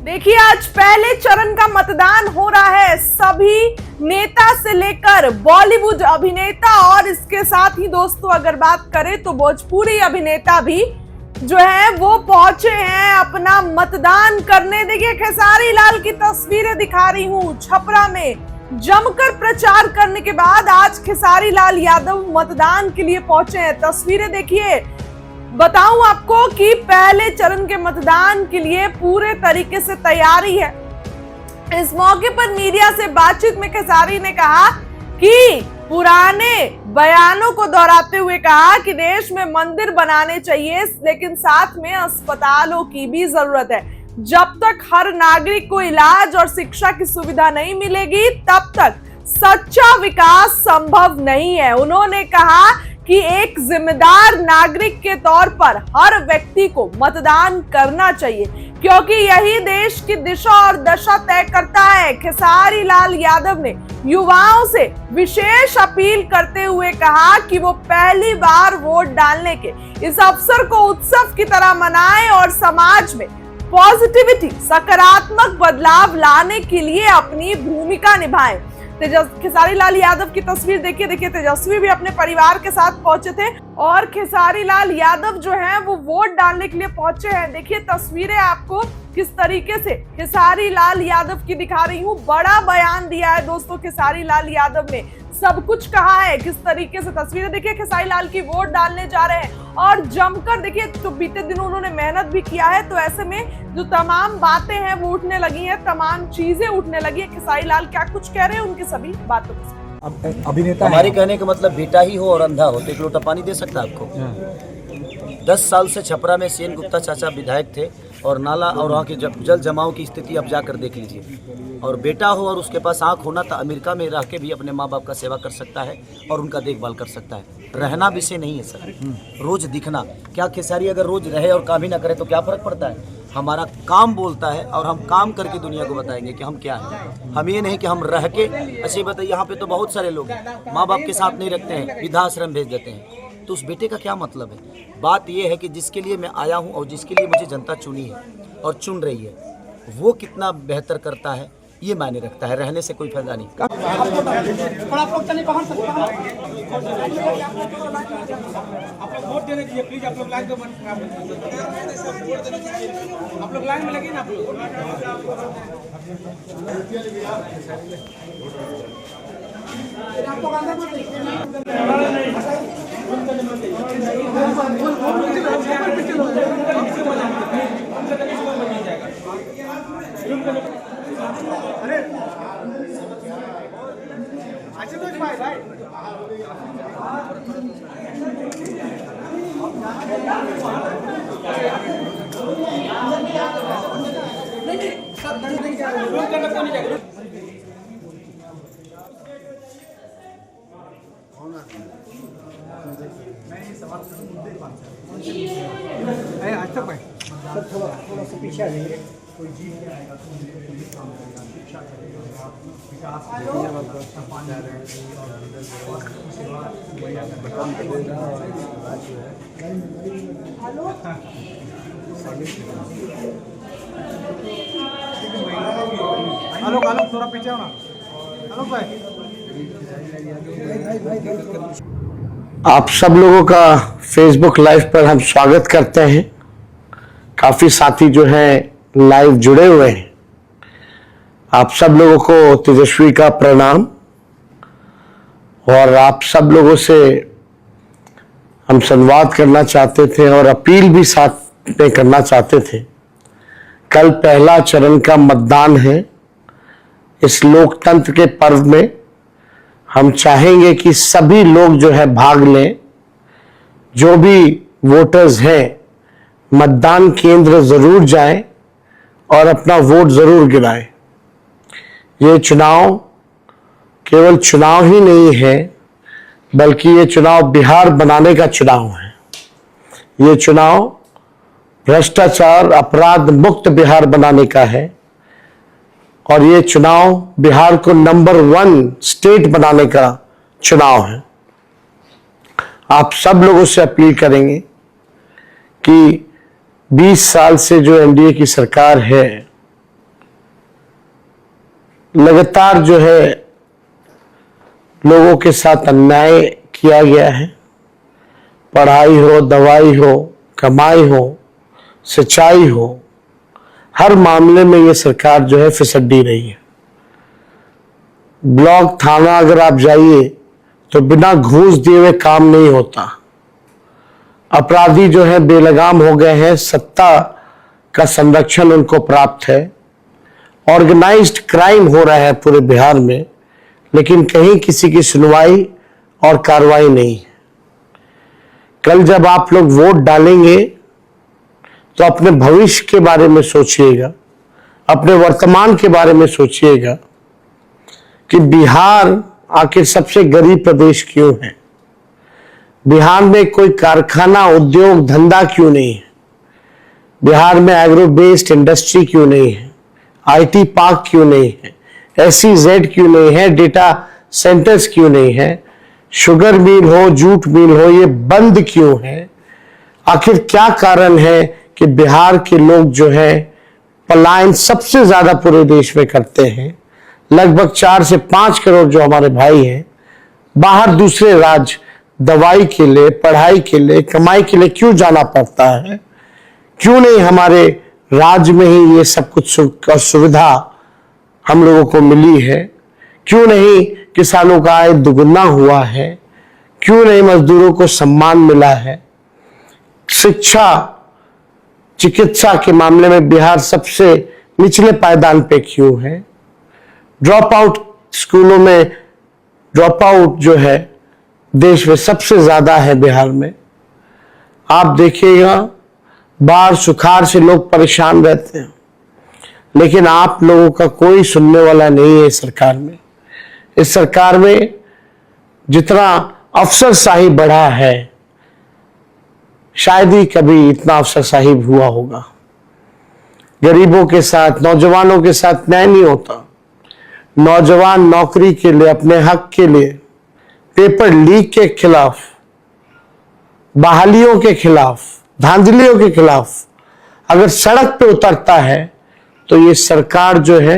देखिए, आज पहले चरण का मतदान हो रहा है। सभी नेता से लेकर बॉलीवुड अभिनेता और इसके साथ ही दोस्तों अगर बात करें तो भोजपुरी अभिनेता भी जो है वो पहुंचे हैं अपना मतदान करने। देखिए, खेसारी लाल की तस्वीरें दिखा रही हूं। छपरा में जमकर प्रचार करने के बाद आज खेसारी लाल यादव मतदान के लिए पहुंचे हैं। तस्वीरें देखिए। बताऊं आपको कि पहले चरण के मतदान के लिए पूरे तरीके से तैयारी है। इस मौके पर मीडिया से बातचीत में खेसारी ने कहा कि पुराने बयानों को दोहराते हुए कहा कि देश में मंदिर बनाने चाहिए, लेकिन साथ में अस्पतालों की भी जरूरत है। जब तक हर नागरिक को इलाज और शिक्षा की सुविधा नहीं मिलेगी, तब तक सच्चा विकास संभव नहीं है। उन्होंने कहा कि एक जिम्मेदार नागरिक के तौर पर हर व्यक्ति को मतदान करना चाहिए, क्योंकि यही देश की दिशा और दशा तय करता है। खेसारी लाल यादव ने युवाओं से विशेष अपील करते हुए कहा कि वो पहली बार वोट डालने के इस अवसर को उत्सव की तरह मनाएं और समाज में पॉजिटिविटी, सकारात्मक बदलाव लाने के लिए अपनी भूमिका निभाएं। खेसारी लाल यादव की तस्वीर देखिए। तेजस्वी भी अपने परिवार के साथ पहुंचे थे और खेसारी लाल यादव जो हैं वो वोट डालने के लिए पहुंचे हैं। देखिए तस्वीरें आपको किस तरीके से खेसारी लाल यादव की दिखा रही हूँ। बड़ा बयान दिया है दोस्तों खेसारी लाल यादव ने, सब कुछ कहा है। किस तरीके से तस्वीरें देखिए, खेसारी लाल की वोट डालने जा रहे हैं और जमकर देखिए। तो बीते दिनों उन्होंने मेहनत भी किया है, तो ऐसे में जो तमाम बातें हैं वो उठने लगी हैं, तमाम चीजें उठने लगी है। खेसारी लाल क्या कुछ कह रहे हैं उनकी सभी बातों को। अभिनेता हमारे कहने का मतलब बेटा ही हो और अंधा हो तो एक लोटा पानी दे सकता है आपको। 10 साल से छपरा में सीएन गुप्ता चाचा विधायक थे और नाला और वहाँ के जल जमाव की स्थिति अब जाकर देख लीजिए। और बेटा हो और उसके पास आँख होना तो अमेरिका में रह के भी अपने माँ बाप का सेवा कर सकता है और उनका देखभाल कर सकता है। रहना विषय नहीं है सर, रोज दिखना। क्या खेसारी अगर रोज रहे और काम ही ना करे तो क्या फर्क पड़ता है? हमारा काम बोलता है और हम काम करके दुनिया को बताएंगे कि हम क्या हैं। हम ये नहीं कि हम रह के अच्छे बताइए। यहाँ पे तो बहुत सारे लोग हैं माँ बाप के साथ नहीं रखते हैं, वृद्धाश्रम भेज देते हैं। तो उस बेटे का क्या मतलब है? बात यह है कि जिसके लिए मैं आया हूँ और जिसके लिए मुझे जनता चुनी है और चुन रही है, वो कितना बेहतर करता है ये मायने रखता है। रहने से कोई फायदा नहीं। वोट देने के लिए प्लीज आप लोग लाइन में आप लोग लाइन में लगे ना। अरे अच्छा तो भाई भाई अच्छा भाई सर थोड़ा सा पीछे आ जाइए। कोई जीत नहीं आएगा तो पुलिस काम करेगा, शिक्षा करेगा, विकास हेलो हेलो थोड़ा पीछे हो ना। हेलो भाई आप सब लोगों का फेसबुक लाइव पर हम स्वागत करते हैं। काफी साथी जो हैं लाइव जुड़े हुए हैं। आप सब लोगों को तेजस्वी का प्रणाम। और आप सब लोगों से हम संवाद करना चाहते थे और अपील भी साथ में करना चाहते थे। कल पहला चरण का मतदान है। इस लोकतंत्र के पर्व में हम चाहेंगे कि सभी लोग जो है भाग लें। जो भी वोटर्स हैं मतदान केंद्र जरूर जाएं और अपना वोट जरूर गिराएं। ये चुनाव केवल चुनाव ही नहीं है, बल्कि ये चुनाव बिहार बनाने का चुनाव है। ये चुनाव भ्रष्टाचार अपराध मुक्त बिहार बनाने का है और ये चुनाव बिहार को नंबर 1 स्टेट बनाने का चुनाव है। आप सब लोगों से अपील करेंगे कि 20 साल से जो एनडीए की सरकार है लगातार जो है लोगों के साथ अन्याय किया गया है। पढ़ाई हो, दवाई हो, कमाई हो, सिंचाई हो, हर मामले में ये सरकार जो है फिसड्डी रही है। ब्लॉक थाना अगर आप जाइए तो बिना घूस दिए हुए काम नहीं होता। अपराधी जो है बेलगाम हो गए हैं, सत्ता का संरक्षण उनको प्राप्त है। ऑर्गेनाइज्ड क्राइम हो रहा है पूरे बिहार में, लेकिन कहीं किसी की सुनवाई और कार्रवाई नहीं है। कल जब आप लोग वोट डालेंगे तो अपने भविष्य के बारे में सोचिएगा, अपने वर्तमान के बारे में सोचिएगा कि बिहार आखिर सबसे गरीब प्रदेश क्यों है। बिहार में कोई कारखाना, उद्योग, धंधा क्यों नहीं है। बिहार में एग्रो बेस्ड इंडस्ट्री क्यों नहीं है। आईटी पार्क क्यों नहीं है। SEZ क्यों नहीं है। डेटा सेंटर्स क्यों नहीं है। शुगर मिल हो, जूट मिल हो, ये बंद क्यों है। आखिर क्या कारण है कि बिहार के लोग जो है पलायन सबसे ज्यादा पूरे देश में करते हैं। लगभग 4 से 5 करोड़ जो हमारे भाई हैं बाहर दूसरे राज्य दवाई के लिए, पढ़ाई के लिए, कमाई के लिए क्यों जाना पड़ता है। क्यों नहीं हमारे राज्य में ही ये सब कुछ सुविधा हम लोगों को मिली है। क्यों नहीं किसानों का आय दुगुना हुआ है। क्यों नहीं मजदूरों को सम्मान मिला है। शिक्षा, चिकित्सा के मामले में बिहार सबसे निचले पायदान पे क्यों है। ड्रॉप आउट स्कूलों में ड्रॉप आउट जो है देश में सबसे ज्यादा है बिहार में। आप देखिएगा बाढ़ सुखाड़ से लोग परेशान रहते हैं, लेकिन आप लोगों का कोई सुनने वाला नहीं है। सरकार में, इस सरकार में जितना अफसरशाही बढ़ा है, शायद ही कभी इतना अफसरशाही हुआ होगा। गरीबों के साथ, नौजवानों के साथ न्याय नहीं होता। नौजवान नौकरी के लिए, अपने हक के लिए, पेपर लीक के खिलाफ, बहालियों के खिलाफ, धांधलियों के खिलाफ अगर सड़क पे उतरता है तो ये सरकार जो है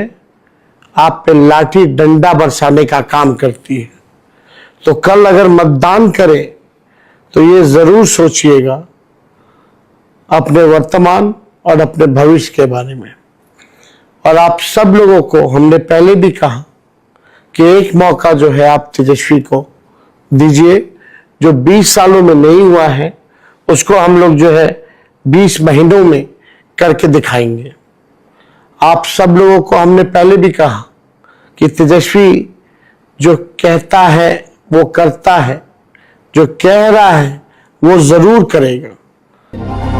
आप पे लाठी डंडा बरसाने का काम करती है। तो कल अगर मतदान करें तो ये जरूर सोचिएगा अपने वर्तमान और अपने भविष्य के बारे में। और आप सब लोगों को हमने पहले भी कहा कि एक मौका जो है आप तेजस्वी को दीजिए। जो 20 सालों में नहीं हुआ है उसको हम लोग जो है 20 महीनों में करके दिखाएंगे। आप सब लोगों को हमने पहले भी कहा कि तेजस्वी जो कहता है वो करता है, जो कह रहा है वो जरूर करेगा।